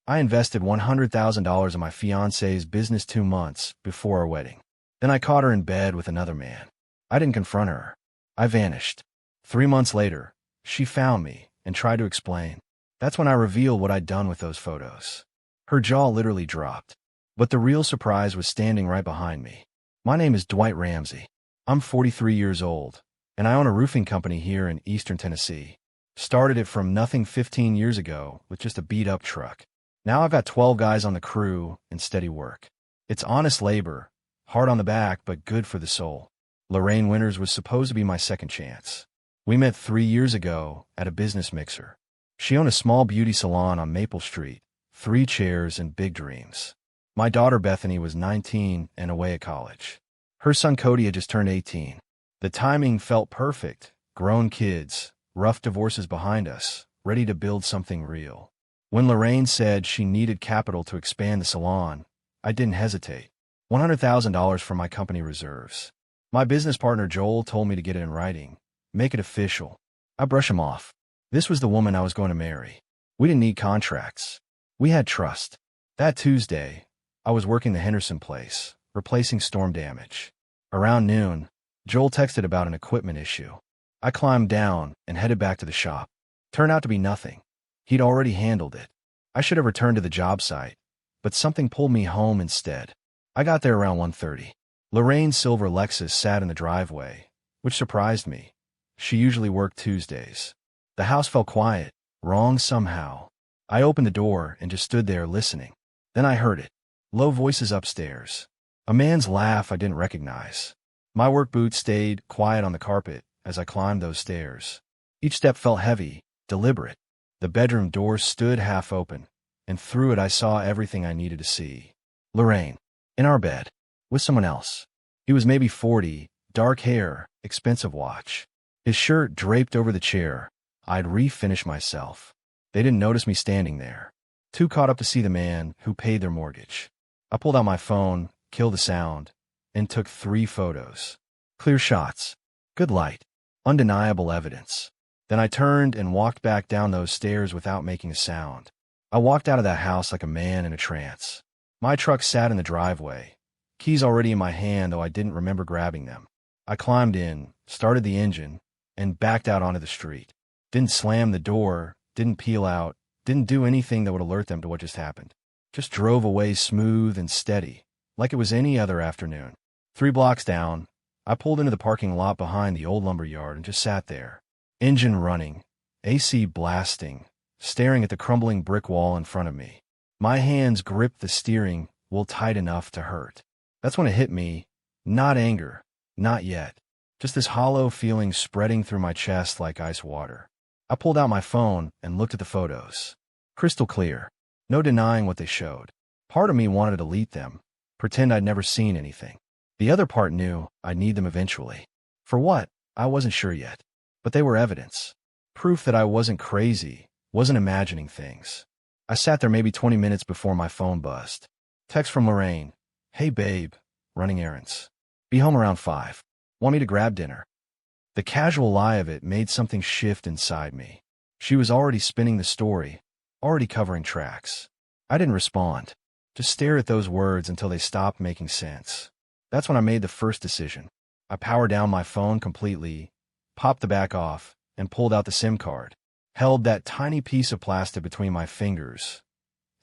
I invested $100,000 in my fiancé's business 2 months before our wedding. Then I caught her in bed with another man. I didn't confront her. I vanished. 3 months later, she found me and tried to explain. That's when I revealed what I'd done with those photos. Her jaw literally dropped. But the real surprise was standing right behind me. My name is Dwight Ramsey. I'm 43 years old, and I own a roofing company here in Eastern Tennessee. Started it from nothing 15 years ago with just a beat-up truck. Now I've got 12 guys on the crew and steady work. It's honest labor, hard on the back, but good for the soul. Lorraine Winters was supposed to be my second chance. We met 3 years ago at a business mixer. She owned a small beauty salon on Maple Street, 3 chairs and big dreams. My daughter Bethany was 19 and away at college. Her son Cody had just turned 18. The timing felt perfect. Grown kids, rough divorces behind us, ready to build something real. When Lorraine said she needed capital to expand the salon, I didn't hesitate. $100,000 from my company reserves. My business partner Joel told me to get it in writing, make it official. I brush him off. This was the woman I was going to marry. We didn't need contracts. We had trust. That Tuesday, I was working the Henderson place, replacing storm damage. Around noon, Joel texted about an equipment issue. I climbed down and headed back to the shop. Turned out to be nothing. He'd already handled it. I should have returned to the job site, but something pulled me home instead. I got there around 1:30. Lorraine's silver Lexus sat in the driveway, which surprised me. She usually worked Tuesdays. The house felt quiet, wrong somehow. I opened the door and just stood there listening. Then I heard it. Low voices upstairs. A man's laugh I didn't recognize. My work boots stayed quiet on the carpet as I climbed those stairs. Each step felt heavy, deliberate. The bedroom door stood half open, and through it I saw everything I needed to see. Lorraine, in our bed, with someone else. He was maybe 40, dark hair, expensive watch. His shirt draped over the chair. I'd refinished myself. They didn't notice me standing there. Too caught up to see the man who paid their mortgage. I pulled out my phone, killed the sound, and took 3 photos. Clear shots. Good light. Undeniable evidence. Then I turned and walked back down those stairs without making a sound. I walked out of that house like a man in a trance. My truck sat in the driveway. Keys already in my hand, though I didn't remember grabbing them. I climbed in, started the engine, and backed out onto the street. Didn't slam the door, didn't peel out, didn't do anything that would alert them to what just happened. Just drove away smooth and steady, like it was any other afternoon. 3 blocks down, I pulled into the parking lot behind the old lumber yard and just sat there. Engine running, AC blasting, staring at the crumbling brick wall in front of me. My hands gripped the steering wheel tight enough to hurt. That's when it hit me. Not anger, not yet. Just this hollow feeling spreading through my chest like ice water. I pulled out my phone and looked at the photos. Crystal clear. No denying what they showed. Part of me wanted to delete them, pretend I'd never seen anything. The other part knew I'd need them eventually. For what? I wasn't sure yet. But they were evidence. Proof that I wasn't crazy, wasn't imagining things. I sat there maybe 20 minutes before my phone buzzed. Text from Lorraine. Hey babe, running errands. Be home around 5. Want me to grab dinner? The casual lie of it made something shift inside me. She was already spinning the story, already covering tracks. I didn't respond. Just stare at those words until they stopped making sense. That's when I made the first decision. I powered down my phone completely, popped the back off, and pulled out the SIM card. Held that tiny piece of plastic between my fingers.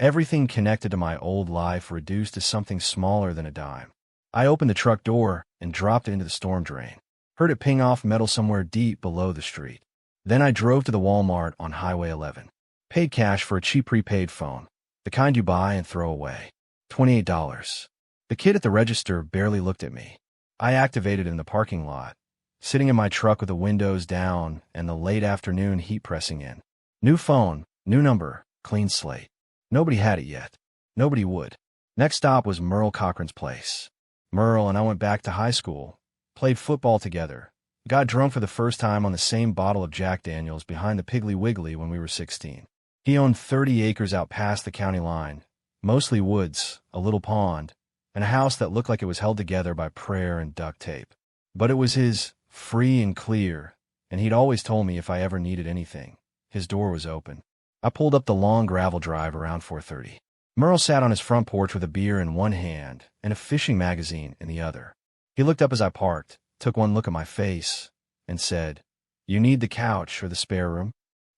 Everything connected to my old life reduced to something smaller than a dime. I opened the truck door and dropped it into the storm drain. Heard it ping off metal somewhere deep below the street. Then I drove to the Walmart on Highway 11. Paid cash for a cheap prepaid phone, the kind you buy and throw away. $28. The kid at the register barely looked at me. I activated in the parking lot, sitting in my truck with the windows down and the late afternoon heat pressing in. New phone, new number, clean slate. Nobody had it yet. Nobody would. Next stop was Merle Cochran's place. Merle and I went back to high school, played football together, got drunk for the first time on the same bottle of Jack Daniels behind the Piggly Wiggly when we were 16. He owned 30 acres out past the county line, mostly woods, a little pond, and a house that looked like it was held together by prayer and duct tape. But it was his, free and clear, and he'd always told me if I ever needed anything, his door was open. I pulled up the long gravel drive around 4:30. Merle sat on his front porch with a beer in one hand and a fishing magazine in the other. He looked up as I parked, took one look at my face, and said, "You need the couch or the spare room?"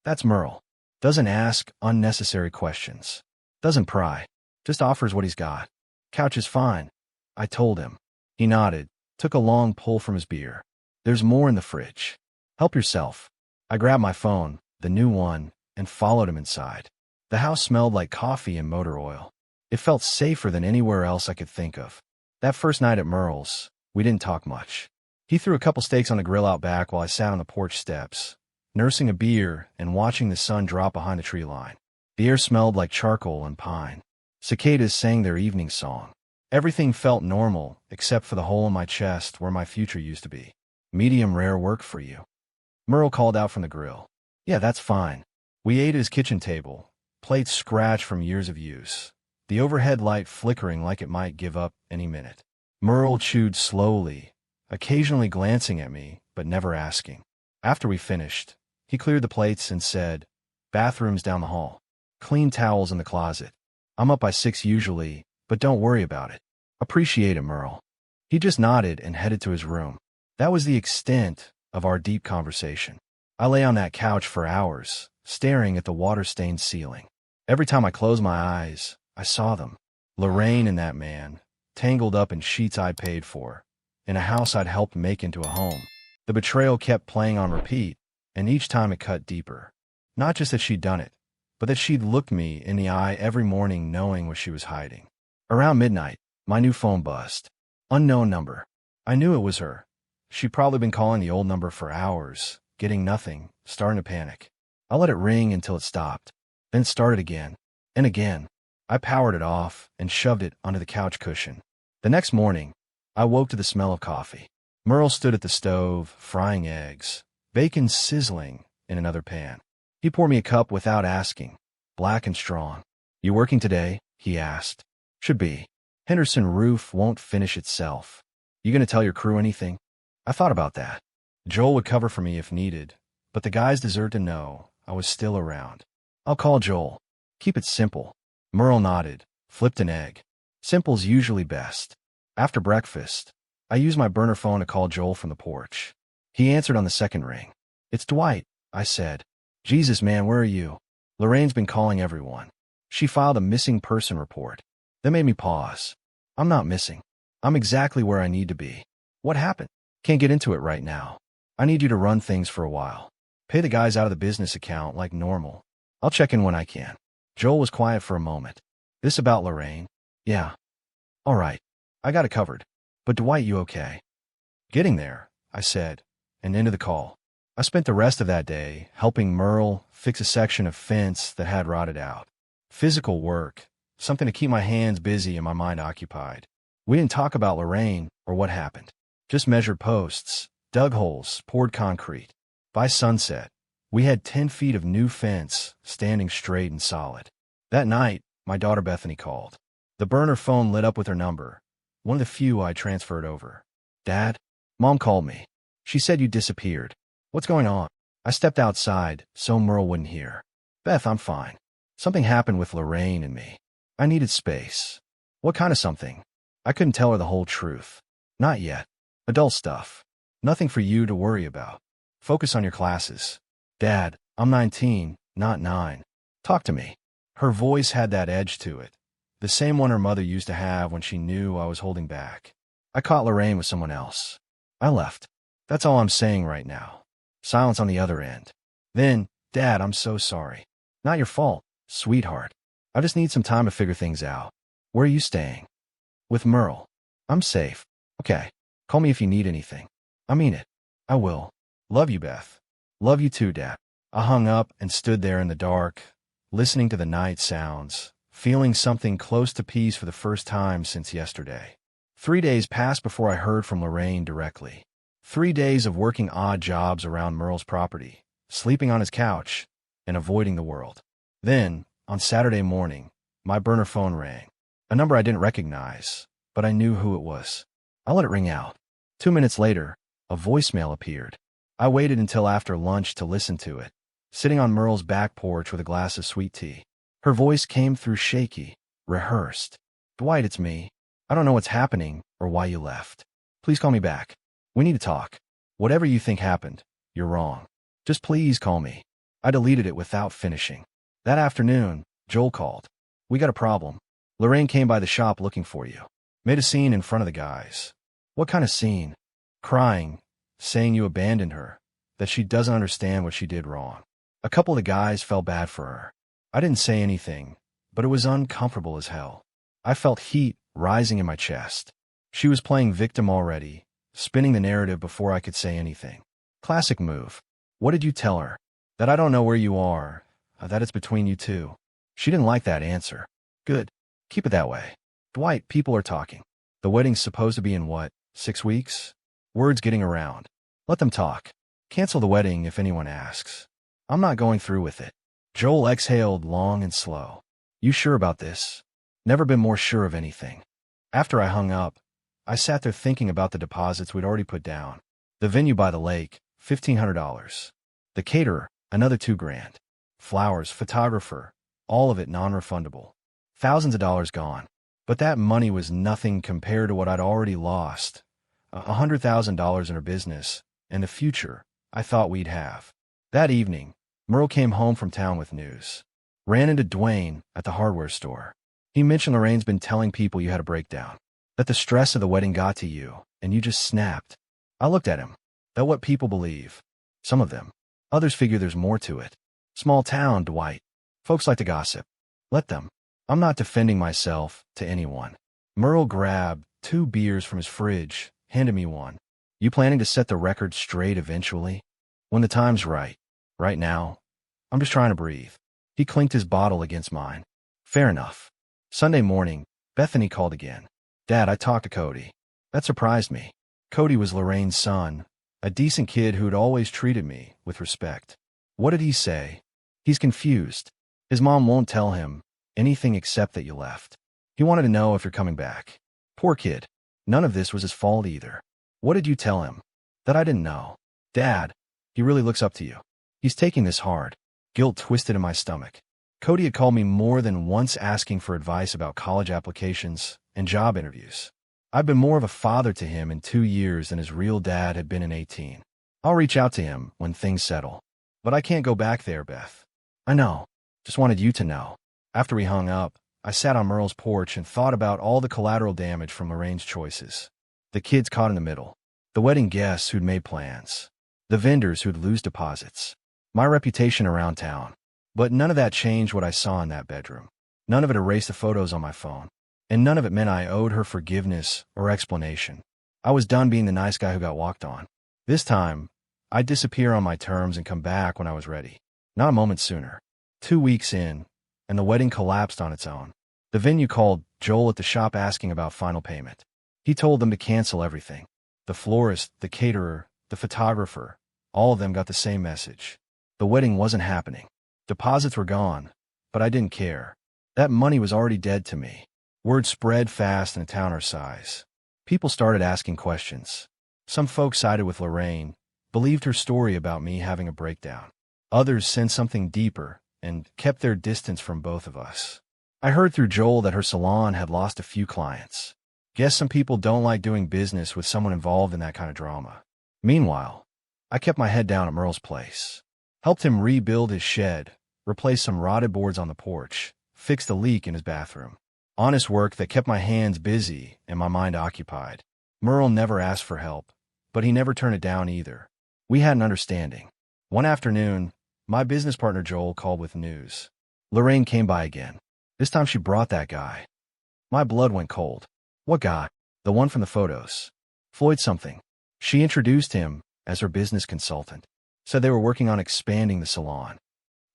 That's Merle. Doesn't ask unnecessary questions. Doesn't pry. Just offers what he's got. Couch is fine, I told him. He nodded, took a long pull from his beer. There's more in the fridge. Help yourself. I grabbed my phone, the new one, and followed him inside. The house smelled like coffee and motor oil. It felt safer than anywhere else I could think of. That first night at Merle's, we didn't talk much. He threw a couple steaks on the grill out back while I sat on the porch steps, nursing a beer and watching the sun drop behind the tree line. The air smelled like charcoal and pine. Cicadas sang their evening song. Everything felt normal, except for the hole in my chest where my future used to be. Medium rare work for you. Merle called out from the grill. Yeah, that's fine. We ate at his kitchen table, plates scratched from years of use, the overhead light flickering like it might give up any minute. Merle chewed slowly, occasionally glancing at me, but never asking. After we finished, he cleared the plates and said, "Bathroom's down the hall. Clean towels in the closet. I'm up by 6 usually, but don't worry about it." Appreciate it, Merle. He just nodded and headed to his room. That was the extent of our deep conversation. I lay on that couch for hours, staring at the water-stained ceiling. Every time I closed my eyes, I saw them. Lorraine and that man, tangled up in sheets I'd paid for, in a house I'd helped make into a home. The betrayal kept playing on repeat, and each time it cut deeper. Not just that she'd done it, but that she'd looked me in the eye every morning knowing what she was hiding. Around midnight, my new phone buzzed. Unknown number. I knew it was her. She'd probably been calling the old number for hours, getting nothing, starting to panic. I let it ring until it stopped, then started again, and again. I powered it off and shoved it under the couch cushion. The next morning, I woke to the smell of coffee. Merle stood at the stove, frying eggs, bacon sizzling in another pan. He poured me a cup without asking, black and strong. "You working today?" he asked. "Should be. Henderson roof won't finish itself. You gonna tell your crew anything?" I thought about that. Joel would cover for me if needed, but the guys deserved to know I was still around. "I'll call Joel. Keep it simple." Merle nodded, flipped an egg. Simple's usually best. After breakfast, I used my burner phone to call Joel from the porch. He answered on the second ring. "It's Dwight," I said. "Jesus, man, where are you?" "Lorraine's been calling everyone. She filed a missing person report." That made me pause. "I'm not missing. I'm exactly where I need to be." "What happened?" "Can't get into it right now. I need you to run things for a while. Pay the guys out of the business account like normal. I'll check in when I can." Joel was quiet for a moment. "This about Lorraine?" "Yeah." "All right. I got it covered. But Dwight, you okay?" "Getting there," I said, and into the call. I spent the rest of that day helping Merle fix a section of fence that had rotted out. Physical work, something to keep my hands busy and my mind occupied. We didn't talk about Lorraine or what happened. Just measured posts, dug holes, poured concrete. By sunset, we had 10 feet of new fence standing straight and solid. That night, my daughter Bethany called. The burner phone lit up with her number, one of the few I transferred over. "Dad?" "Mom called me. She said you disappeared. What's going on?" I stepped outside so Merle wouldn't hear. "Beth, I'm fine. Something happened with Lorraine and me. I needed space." "What kind of something?" I couldn't tell her the whole truth. "Not yet. Adult stuff. Nothing for you to worry about. Focus on your classes." "Dad, I'm 19, not 9. Talk to me." Her voice had that edge to it, the same one her mother used to have when she knew I was holding back. "I caught Lorraine with someone else. I left. That's all I'm saying right now." Silence on the other end. Then, "Dad, I'm so sorry." "Not your fault, sweetheart. I just need some time to figure things out." "Where are you staying?" "With Merle." "I'm safe." "Okay. Call me if you need anything." "I mean it." "I will. Love you, Beth." "Love you too, Dad." I hung up and stood there in the dark, listening to the night sounds, feeling something close to peace for the first time since yesterday. 3 days passed before I heard from Lorraine directly. 3 days of working odd jobs around Merle's property, sleeping on his couch, and avoiding the world. Then, on Saturday morning, my burner phone rang. A number I didn't recognize, but I knew who it was. I let it ring out. 2 minutes later, a voicemail appeared. I waited until after lunch to listen to it, sitting on Merle's back porch with a glass of sweet tea. Her voice came through shaky, rehearsed. Dwight, it's me. I don't know what's happening or why you left. Please call me back. We need to talk. Whatever you think happened, you're wrong. Just please call me. I deleted it without finishing. That afternoon, Joel called. We got a problem. Lorraine came by the shop looking for you. Made a scene in front of the guys. What kind of scene? Crying, saying you abandoned her, that she doesn't understand what she did wrong. A couple of the guys felt bad for her. I didn't say anything, but it was uncomfortable as hell. I felt heat rising in my chest. She was playing victim already, spinning the narrative before I could say anything. Classic move. What did you tell her? That I don't know where you are, that it's between you two. She didn't like that answer. Good. Keep it that way. Dwight, people are talking. The wedding's supposed to be in what, 6 weeks? Word's getting around. Let them talk. Cancel the wedding if anyone asks. I'm not going through with it. Joel exhaled long and slow. You sure about this? Never been more sure of anything. After I hung up, I sat there thinking about the deposits we'd already put down. The venue by the lake, $1,500. The caterer, another $2,000. Flowers, photographer, all of it non-refundable. Thousands of dollars gone. But that money was nothing compared to what I'd already lost. $100,000 in her business, and the future I thought we'd have. That evening, Merle came home from town with news. Ran into Dwayne at the hardware store. He mentioned Lorraine's been telling people you had a breakdown, that the stress of the wedding got to you, and you just snapped. I looked at him. That's what people believe. Some of them. Others figure there's more to it. Small town, Dwight. Folks like to gossip. Let them. I'm not defending myself to anyone. Merle grabbed 2 beers from his fridge, handed me one. You planning to set the record straight eventually? When the time's right. Right now, I'm just trying to breathe. He clinked his bottle against mine. Fair enough. Sunday morning, Bethany called again. Dad, I talked to Cody. That surprised me. Cody was Lorraine's son, a decent kid who'd always treated me with respect. What did he say? He's confused. His mom won't tell him anything except that you left. He wanted to know if you're coming back. Poor kid. None of this was his fault either. What did you tell him? That I didn't know. Dad, he really looks up to you. He's taking this hard. Guilt twisted in my stomach. Cody had called me more than once asking for advice about college applications and job interviews. I've been more of a father to him in 2 years than his real dad had been in 18. I'll reach out to him when things settle. But I can't go back there, Beth. I know. Just wanted you to know. After we hung up, I sat on Merle's porch and thought about all the collateral damage from Lorraine's choices. The kids caught in the middle. The wedding guests who'd made plans. The vendors who'd lose deposits. My reputation around town. But none of that changed what I saw in that bedroom. None of it erased the photos on my phone. And none of it meant I owed her forgiveness or explanation. I was done being the nice guy who got walked on. This time, I'd disappear on my terms and come back when I was ready. Not a moment sooner. 2 weeks in, and the wedding collapsed on its own. The venue called Joel at the shop asking about final payment. He told them to cancel everything. The florist, the caterer, the photographer, all of them got the same message. The wedding wasn't happening. Deposits were gone, but I didn't care. That money was already dead to me. Word spread fast in a town our size. People started asking questions. Some folks sided with Lorraine, believed her story about me having a breakdown. Others sensed something deeper and kept their distance from both of us. I heard through Joel that her salon had lost a few clients. Guess some people don't like doing business with someone involved in that kind of drama. Meanwhile, I kept my head down at Merle's place. Helped him rebuild his shed, replace some rotted boards on the porch, fix the leak in his bathroom. Honest work that kept my hands busy and my mind occupied. Merle never asked for help, but he never turned it down either. We had an understanding. One afternoon, my business partner Joel called with news. Lorraine came by again. This time she brought that guy. My blood went cold. What guy? The one from the photos. Floyd something. She introduced him as her business consultant. Said they were working on expanding the salon.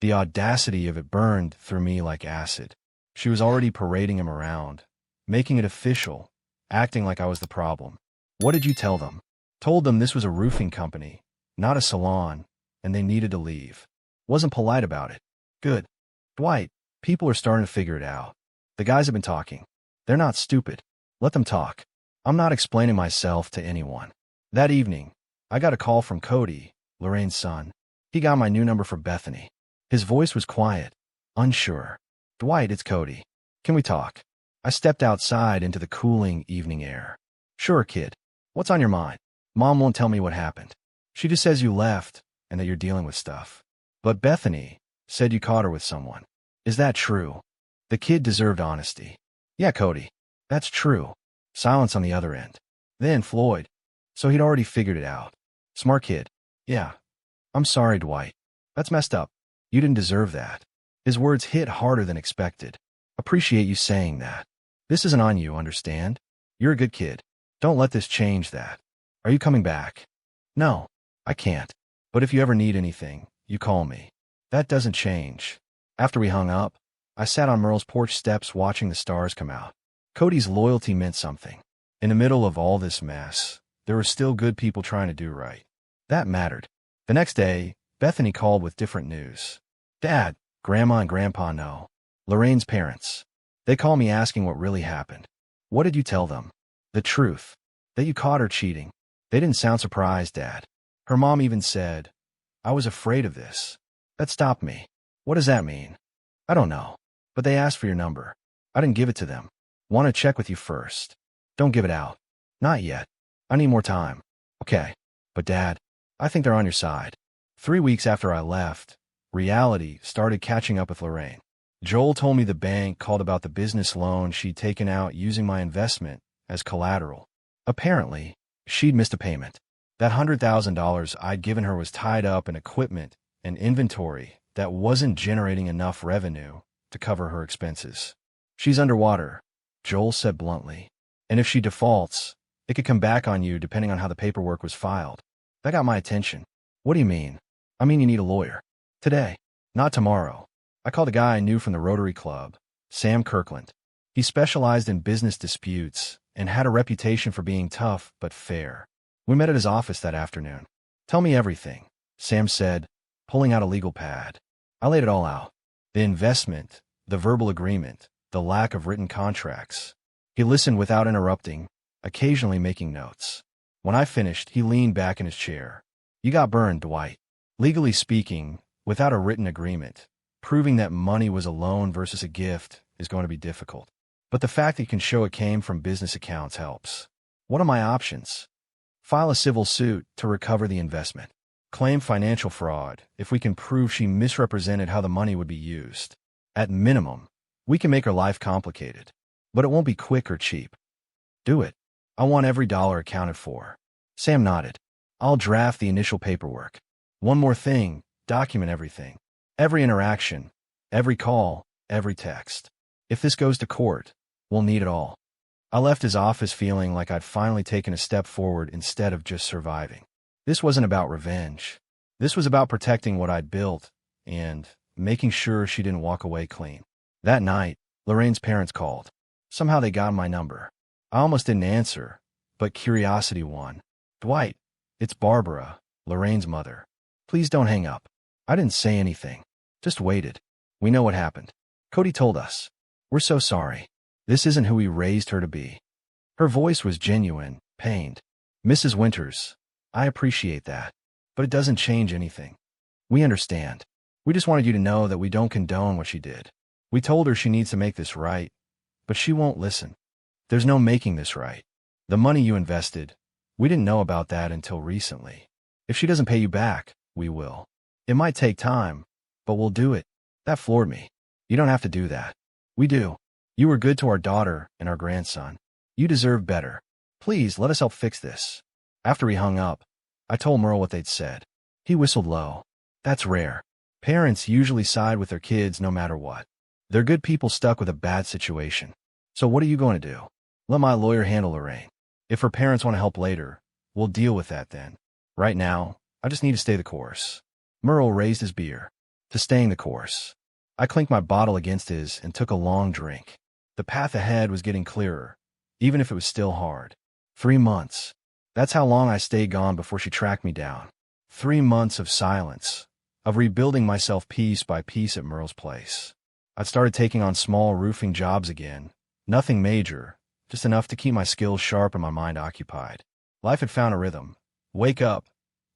The audacity of it burned through me like acid. She was already parading him around, making it official, acting like I was the problem. What did you tell them? Told them this was a roofing company, not a salon, and they needed to leave. Wasn't polite about it. Good. Dwight, people are starting to figure it out. The guys have been talking. They're not stupid. Let them talk. I'm not explaining myself to anyone. That evening, I got a call from Cody, Lorraine's son. He got my new number from Bethany. His voice was quiet, unsure. Dwight, it's Cody. Can we talk? I stepped outside into the cooling evening air. Sure, kid. What's on your mind? Mom won't tell me what happened. She just says you left and that you're dealing with stuff. But Bethany said you caught her with someone. Is that true? The kid deserved honesty. Yeah, Cody. That's true. Silence on the other end. Then Floyd. So he'd already figured it out. Smart kid. Yeah. I'm sorry, Dwight. That's messed up. You didn't deserve that. His words hit harder than expected. Appreciate you saying that. This isn't on you, understand? You're a good kid. Don't let this change that. Are you coming back? No, I can't. But if you ever need anything, you call me. That doesn't change. After we hung up, I sat on Merle's porch steps watching the stars come out. Cody's loyalty meant something. In the middle of all this mess, there were still good people trying to do right. That mattered. The next day, Bethany called with different news. Dad, Grandma and Grandpa know. Lorraine's parents. They called me asking what really happened. What did you tell them? The truth. That you caught her cheating. They didn't sound surprised, Dad. Her mom even said, I was afraid of this. That stopped me. What does that mean? I don't know. But they asked for your number. I didn't give it to them. Want to check with you first. Don't give it out. Not yet. I need more time. Okay. But Dad, I think they're on your side. 3 weeks after I left, reality started catching up with Lorraine. Joel told me the bank called about the business loan she'd taken out using my investment as collateral. Apparently, she'd missed a payment. That $100,000 I'd given her was tied up in equipment and inventory that wasn't generating enough revenue to cover her expenses. She's underwater, Joel said bluntly. And if she defaults, it could come back on you depending on how the paperwork was filed. That got my attention. What do you mean? I mean you need a lawyer. Today, not tomorrow. I called a guy I knew from the Rotary Club, Sam Kirkland. He specialized in business disputes and had a reputation for being tough but fair. We met at his office that afternoon. Tell me everything, Sam said, pulling out a legal pad. I laid it all out. The investment, the verbal agreement, the lack of written contracts. He listened without interrupting, occasionally making notes. When I finished, he leaned back in his chair. You got burned, Dwight. Legally speaking, without a written agreement, proving that money was a loan versus a gift is going to be difficult. But the fact that you can show it came from business accounts helps. What are my options? File a civil suit to recover the investment. Claim financial fraud if we can prove she misrepresented how the money would be used. At minimum, we can make her life complicated. But it won't be quick or cheap. Do it. I want every dollar accounted for. Sam nodded. I'll draft the initial paperwork. One more thing, document everything. Every interaction, every call, every text. If this goes to court, we'll need it all. I left his office feeling like I'd finally taken a step forward instead of just surviving. This wasn't about revenge. This was about protecting what I'd built and making sure she didn't walk away clean. That night, Lorraine's parents called. Somehow they got my number. I almost didn't answer, but curiosity won. Dwight, it's Barbara, Lorraine's mother. Please don't hang up. I didn't say anything. Just waited. We know what happened. Cody told us. We're so sorry. This isn't who we raised her to be. Her voice was genuine, pained. Mrs. Winters, I appreciate that, but it doesn't change anything. We understand. We just wanted you to know that we don't condone what she did. We told her she needs to make this right, but she won't listen. There's no making this right. The money you invested, we didn't know about that until recently. If she doesn't pay you back, we will. It might take time, but we'll do it. That floored me. You don't have to do that. We do. You were good to our daughter and our grandson. You deserve better. Please let us help fix this. After we hung up, I told Merle what they'd said. He whistled low. That's rare. Parents usually side with their kids no matter what. They're good people stuck with a bad situation. So what are you going to do? Let my lawyer handle Lorraine. If her parents want to help later, we'll deal with that then. Right now, I just need to stay the course. Merle raised his beer. To staying the course. I clinked my bottle against his and took a long drink. The path ahead was getting clearer, even if it was still hard. 3 months. That's how long I stayed gone before she tracked me down. 3 months of silence, of rebuilding myself piece by piece at Merle's place. I'd started taking on small roofing jobs again. Nothing major, just enough to keep my skills sharp and my mind occupied. Life had found a rhythm. Wake up,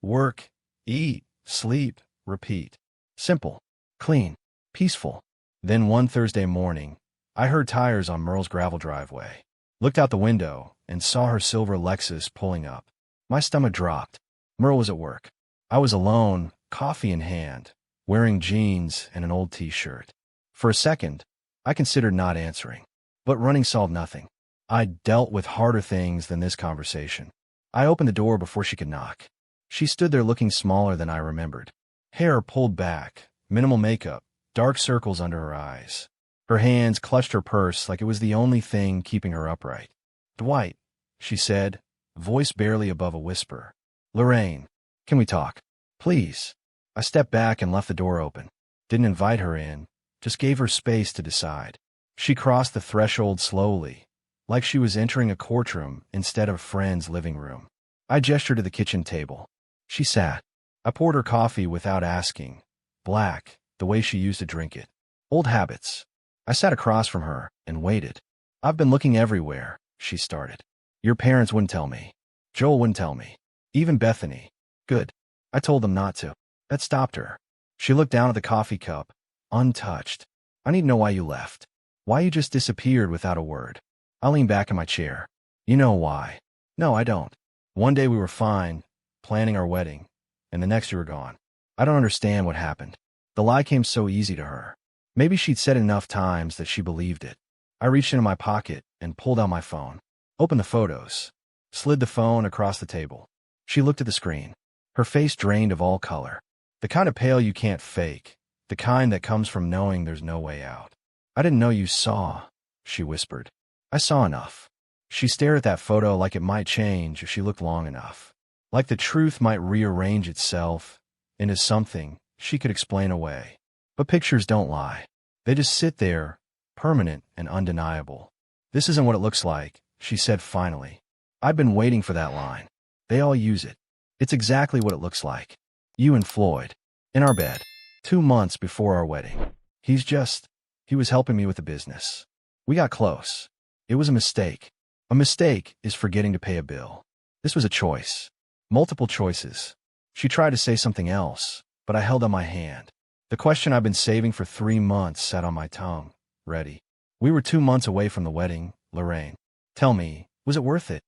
work, eat, sleep, repeat. Simple, clean, peaceful. Then one Thursday morning, I heard tires on Merle's gravel driveway. Looked out the window and saw her silver Lexus pulling up. My stomach dropped. Merle was at work. I was alone, coffee in hand, wearing jeans and an old t-shirt. For a second, I considered not answering. But running solved nothing. I'd dealt with harder things than this conversation. I opened the door before she could knock. She stood there looking smaller than I remembered. Hair pulled back, minimal makeup, dark circles under her eyes. Her hands clutched her purse like it was the only thing keeping her upright. "Dwight," she said, voice barely above a whisper. "Lorraine, can we talk? Please." I stepped back and left the door open. Didn't invite her in, just gave her space to decide. She crossed the threshold slowly, like she was entering a courtroom instead of a friend's living room. I gestured to the kitchen table. She sat. I poured her coffee without asking. Black, the way she used to drink it. Old habits. I sat across from her and waited. "I've been looking everywhere," she started. "Your parents wouldn't tell me. Joel wouldn't tell me. Even Bethany." "Good. I told them not to." That stopped her. She looked down at the coffee cup, untouched. "I need to know why you left. Why you just disappeared without a word." I leaned back in my chair. "You know why." "No, I don't. One day we were fine, planning our wedding, and the next you were gone. I don't understand what happened." The lie came so easy to her. Maybe she'd said it enough times that she believed it. I reached into my pocket and pulled out my phone. Opened the photos. Slid the phone across the table. She looked at the screen. Her face drained of all color. The kind of pale you can't fake. The kind that comes from knowing there's no way out. "I didn't know you saw," she whispered. "I saw enough." She stared at that photo like it might change if she looked long enough. Like the truth might rearrange itself into something she could explain away. But pictures don't lie. They just sit there, permanent and undeniable. "This isn't what it looks like," she said finally. "I've been waiting for that line. They all use it. It's exactly what it looks like. You and Floyd. In our bed. 2 months before our wedding. He was helping me with the business. We got close. It was a mistake. A mistake is forgetting to pay a bill. This was a choice. Multiple choices." She tried to say something else, but I held out my hand. The question I've been saving for 3 months sat on my tongue, ready. "We were 2 months away from the wedding, Lorraine. Tell me, was it worth it?"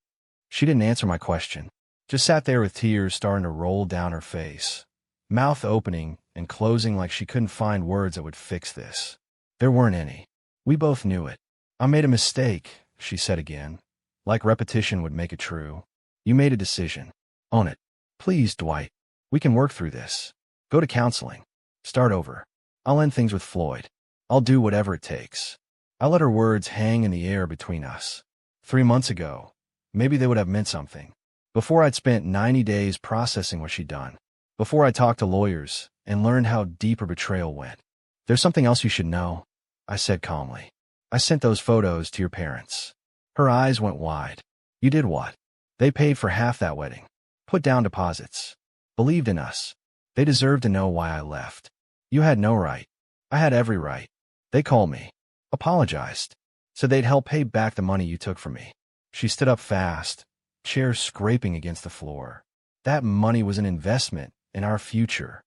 She didn't answer my question. Just sat there with tears starting to roll down her face, mouth opening and closing like she couldn't find words that would fix this. There weren't any. We both knew it. "I made a mistake," she said again, like repetition would make it true. "You made a decision. Own it. Please, Dwight. We can work through this. Go to counseling. Start over. I'll end things with Floyd. I'll do whatever it takes." I let her words hang in the air between us. 3 months ago, maybe they would have meant something. Before I'd spent 90 days processing what she'd done. Before I talked to lawyers and learned how deep her betrayal went. "There's something else you should know," I said calmly. "I sent those photos to your parents." Her eyes went wide. "You did what?" "They paid for half that wedding. Put down deposits. Believed in us. They deserved to know why I left. You had no right. I had every right. They called me. Apologized. Said they'd help pay back the money you took from me." She stood up fast, chair scraping against the floor. "That money was an investment in our future.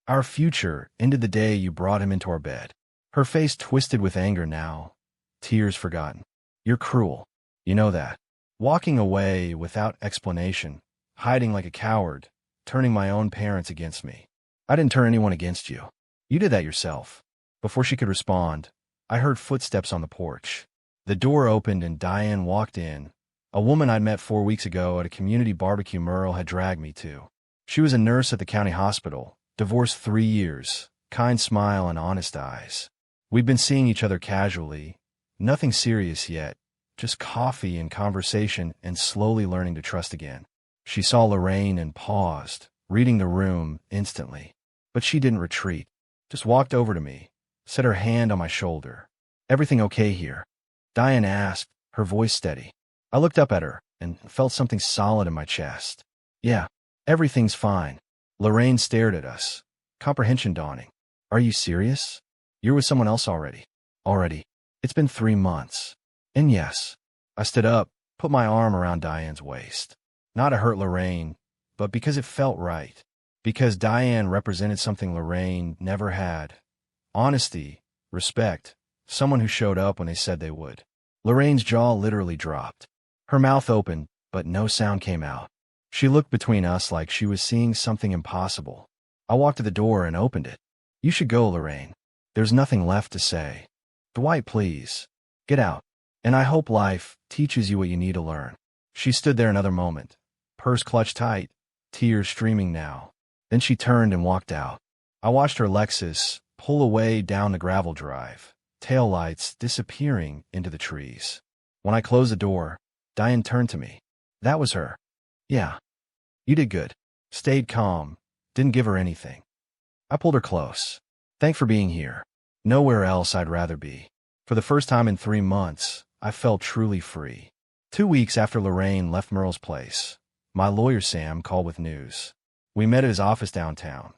Our future ended the day you brought him into our bed." Her face twisted with anger now, tears forgotten. "You're cruel. You know that." Walking away without explanation, hiding like a coward, turning my own parents against me. "I didn't turn anyone against you. You did that yourself." Before she could respond, I heard footsteps on the porch. The door opened and Diane walked in, a woman I'd met 4 weeks ago at a community barbecue Merle had dragged me to. She was a nurse at the county hospital, divorced 3 years, kind smile and honest eyes. We'd been seeing each other casually, nothing serious yet, just coffee and conversation and slowly learning to trust again. She saw Lorraine and paused, reading the room instantly. But she didn't retreat, just walked over to me, set her hand on my shoulder. "Everything okay here?" Diane asked, her voice steady. I looked up at her and felt something solid in my chest. "Yeah, everything's fine." Lorraine stared at us, comprehension dawning. "Are you serious? You're with someone else already?" "Already. It's been 3 months. And yes." I stood up, put my arm around Diane's waist. Not to hurt Lorraine, but because it felt right. Because Diane represented something Lorraine never had. Honesty, respect, someone who showed up when they said they would. Lorraine's jaw literally dropped. Her mouth opened, but no sound came out. She looked between us like she was seeing something impossible. I walked to the door and opened it. You should go, Lorraine. There's nothing left to say. Dwight, please. Get out. And I hope life teaches you what you need to learn. She stood there another moment, purse clutched tight, tears streaming now. Then she turned and walked out. I watched her Lexus pull away down the gravel drive, taillights disappearing into the trees. When I closed the door, Diane turned to me. That was her. Yeah. You did good. Stayed calm. Didn't give her anything. I pulled her close. Thanks for being here. Nowhere else I'd rather be. For the first time in 3 months, I felt truly free. 2 weeks after Lorraine left Merle's place, my lawyer Sam called with news. We met at his office downtown,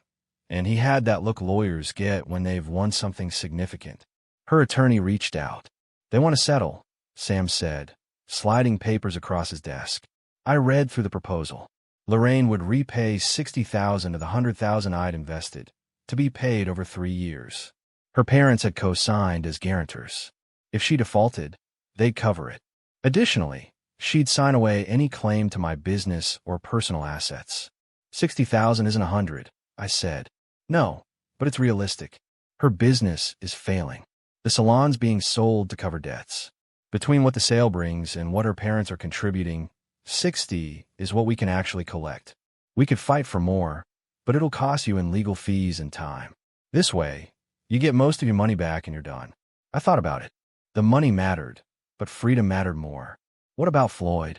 and he had that look lawyers get when they've won something significant. Her attorney reached out. They want to settle, Sam said, sliding papers across his desk. I read through the proposal. Lorraine would repay $60,000 of the $100,000 I'd invested, to be paid over 3 years. Her parents had co-signed as guarantors. If she defaulted, they'd cover it. Additionally, she'd sign away any claim to my business or personal assets. 60,000 isn't 100, I said. No, but it's realistic. Her business is failing. The salon's being sold to cover debts. Between what the sale brings and what her parents are contributing, 60 is what we can actually collect. We could fight for more, but it'll cost you in legal fees and time. This way, you get most of your money back and you're done. I thought about it. The money mattered, but freedom mattered more. What about Floyd?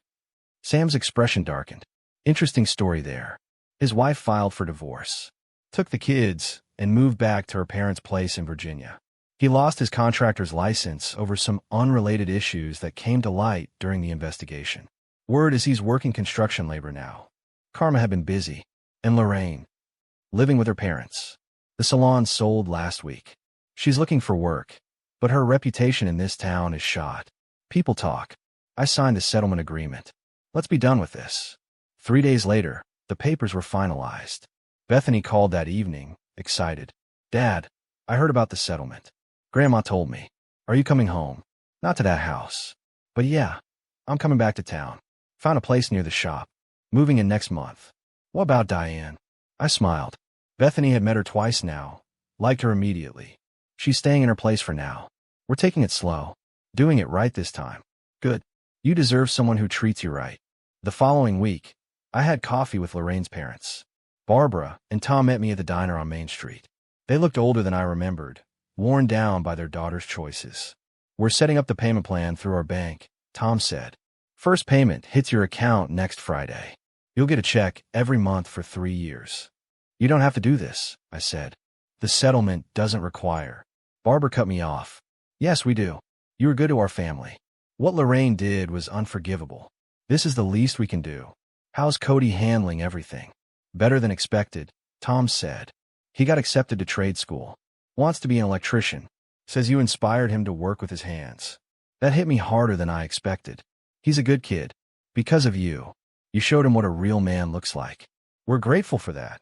Sam's expression darkened. Interesting story there. His wife filed for divorce, took the kids, and moved back to her parents' place in Virginia. He lost his contractor's license over some unrelated issues that came to light during the investigation. Word is he's working construction labor now. Karma had been busy. And Lorraine, living with her parents. The salon sold last week. She's looking for work, but her reputation in this town is shot. People talk. I signed the settlement agreement. Let's be done with this. 3 days later, the papers were finalized. Bethany called that evening, excited. Dad, I heard about the settlement. Grandma told me. Are you coming home? Not to that house. But yeah, I'm coming back to town. Found a place near the shop. Moving in next month. What about Diane? I smiled. Bethany had met her twice now. Liked her immediately. She's staying in her place for now. We're taking it slow. Doing it right this time. Good. You deserve someone who treats you right. The following week, I had coffee with Lorraine's parents. Barbara and Tom met me at the diner on Main Street. They looked older than I remembered, worn down by their daughter's choices. We're setting up the payment plan through our bank, Tom said. First payment hits your account next Friday. You'll get a check every month for 3 years. You don't have to do this, I said. The settlement doesn't require. Barbara cut me off. Yes, we do. You were good to our family. What Lorraine did was unforgivable. This is the least we can do. How's Cody handling everything? Better than expected, Tom said. He got accepted to trade school. Wants to be an electrician. Says you inspired him to work with his hands. That hit me harder than I expected. He's a good kid. Because of you. You showed him what a real man looks like. We're grateful for that,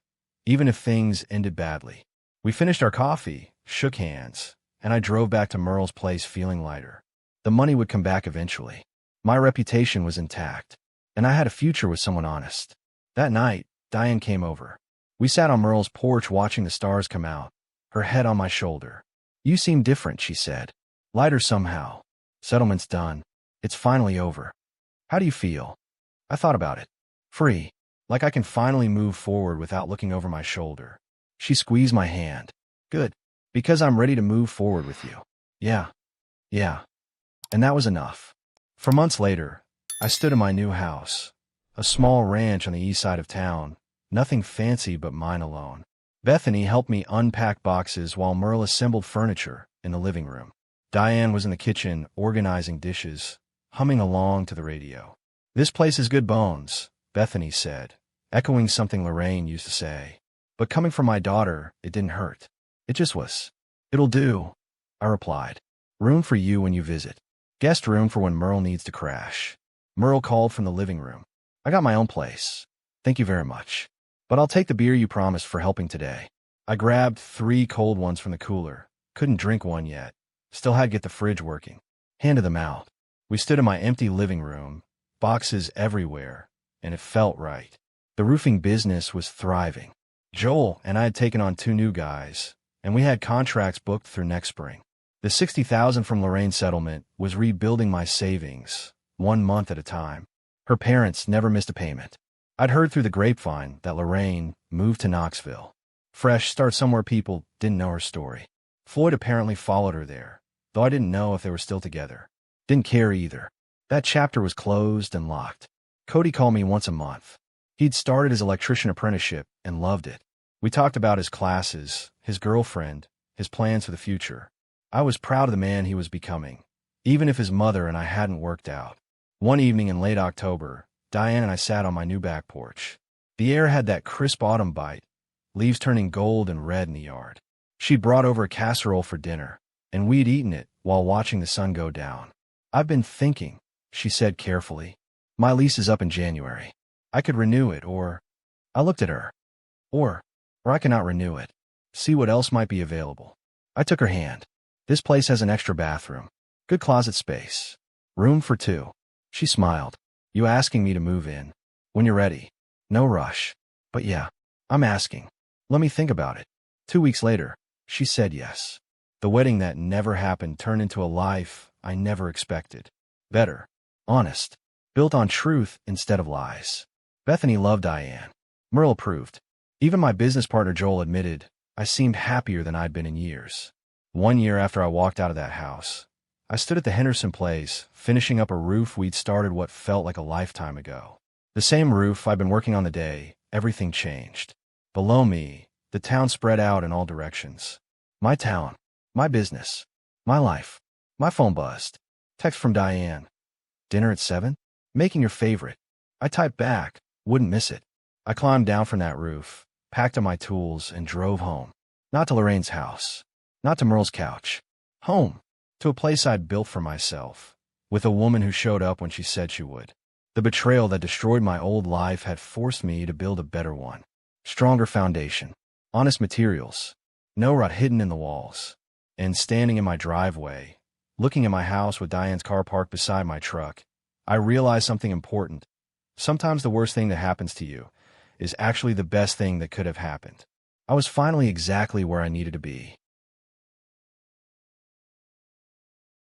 even if things ended badly. We finished our coffee, shook hands, and I drove back to Merle's place feeling lighter. The money would come back eventually. My reputation was intact, and I had a future with someone honest. That night, Diane came over. We sat on Merle's porch watching the stars come out, her head on my shoulder. You seem different, she said. Lighter somehow. Settlement's done. It's finally over. How do you feel? I thought about it. Free. Like I can finally move forward without looking over my shoulder. She squeezed my hand. Good. Because I'm ready to move forward with you. Yeah. Yeah. And that was enough. For months later, I stood in my new house. A small ranch on the east side of town. Nothing fancy but mine alone. Bethany helped me unpack boxes while Merle assembled furniture in the living room. Diane was in the kitchen organizing dishes, humming along to the radio. This place is good bones, Bethany said, echoing something Lorraine used to say. But coming from my daughter, it didn't hurt. It just was. It'll do, I replied. Room for you when you visit. Guest room for when Merle needs to crash. Merle called from the living room. I got my own place. Thank you very much. But I'll take the beer you promised for helping today. I grabbed 3 cold ones from the cooler. Couldn't drink one yet. Still had to get the fridge working. Handed them out. We stood in my empty living room, boxes everywhere, and it felt right. The roofing business was thriving. Joel and I had taken on 2 new guys, and we had contracts booked through next spring. The $60,000 from Lorraine's settlement was rebuilding my savings, 1 month at a time. Her parents never missed a payment. I'd heard through the grapevine that Lorraine moved to Knoxville. Fresh start somewhere people didn't know her story. Floyd apparently followed her there, though I didn't know if they were still together. Didn't care either. That chapter was closed and locked. Cody called me once a month. He'd started his electrician apprenticeship and loved it. We talked about his classes, his girlfriend, his plans for the future. I was proud of the man he was becoming, even if his mother and I hadn't worked out. One evening in late October, Diane and I sat on my new back porch. The air had that crisp autumn bite, leaves turning gold and red in the yard. She'd brought over a casserole for dinner, and we'd eaten it while watching the sun go down. "I've been thinking," she said carefully. "My lease is up in January. I could renew it, or—" I looked at her. Or I cannot renew it. See what else might be available." I took her hand. "This place has an extra bathroom. Good closet space. Room for 2. She smiled. "You asking me to move in? When you're ready. No rush. But yeah, I'm asking. Let me think about it." 2 weeks later, she said yes. The wedding that never happened turned into a life I never expected. Better. Honest. Built on truth instead of lies. Bethany loved Diane. Merle approved. Even my business partner Joel admitted I seemed happier than I'd been in years. 1 year after I walked out of that house, I stood at the Henderson place, finishing up a roof we'd started what felt like a lifetime ago. The same roof I'd been working on the day everything changed. Below me, the town spread out in all directions. My town, my business, my life. My phone buzzed. Text from Diane. "Dinner at 7? Making your favorite." I typed back, "Wouldn't miss it." I climbed down from that roof, packed up my tools, and drove home. Not to Lorraine's house. Not to Merle's couch. Home. To a place I'd built for myself, with a woman who showed up when she said she would. The betrayal that destroyed my old life had forced me to build a better one. Stronger foundation. Honest materials. No rot hidden in the walls. And standing in my driveway, looking at my house with Diane's car parked beside my truck, I realized something important. Sometimes the worst thing that happens to you is actually the best thing that could have happened. I was finally exactly where I needed to be.